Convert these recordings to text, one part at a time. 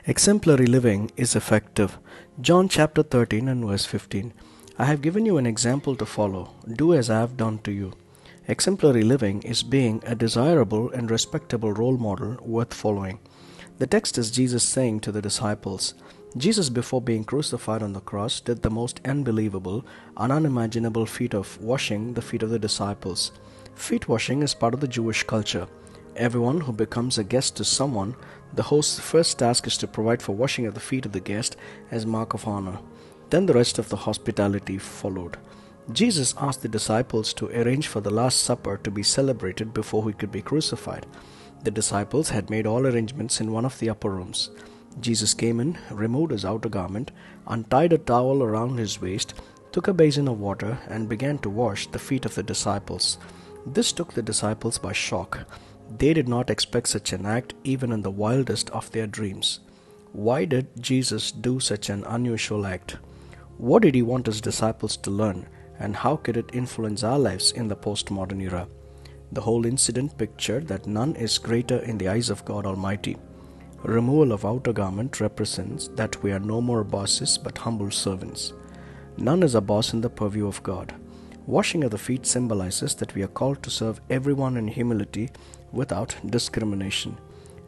Exemplary living is effective. John chapter 13 and verse 15. I have given you an example to follow. Do as I have done to you. Exemplary living is being a desirable and respectable role model worth following. The text is Jesus saying to the disciples, Jesus, before being crucified on the cross, did the most unbelievable and unimaginable feat of washing the feet of the disciples. Feet washing is part of the Jewish culture. Everyone who becomes a guest to someone, the host's first task is to provide for washing of the feet of the guest as mark of honor. Then the rest of the hospitality followed. Jesus asked the disciples to arrange for the Last Supper to be celebrated before he could be crucified. The disciples had made all arrangements in one of the upper rooms. Jesus came in, removed his outer garment, untied a towel around his waist, took a basin of water, and began to wash the feet of the disciples. This took the disciples by shock. They did not expect such an act even in the wildest of their dreams. Why did Jesus do such an unusual act? What did he want his disciples to learn, and how could it influence our lives in the postmodern era? The whole incident pictured that none is greater in the eyes of God Almighty. Removal of outer garment represents that we are no more bosses but humble servants. None is a boss in the purview of God. Washing of the feet symbolizes that we are called to serve everyone in humility without discrimination.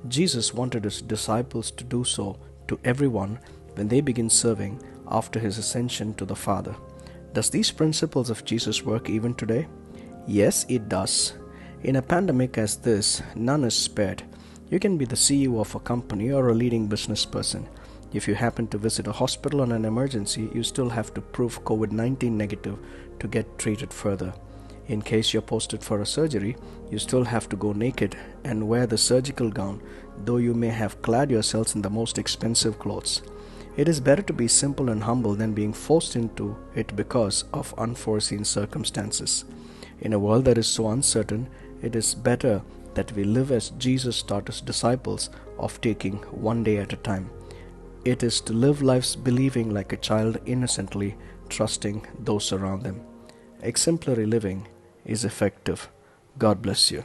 Jesus wanted his disciples to do so to everyone when they begin serving after his ascension to the Father. Does these principles of Jesus work even today? Yes, it does. In a pandemic as this, none is spared. You can be the CEO of a company or a leading business person. If you happen to visit a hospital on an emergency, you still have to prove COVID-19 negative to get treated further. In case you're posted for a surgery, you still have to go naked and wear the surgical gown, though you may have clad yourselves in the most expensive clothes. It is better to be simple and humble than being forced into it because of unforeseen circumstances. In a world that is so uncertain, it is better that we live as Jesus taught his disciples of taking one day at a time. It is to live lives believing like a child, innocently trusting those around them. Exemplary living is effective. God bless you.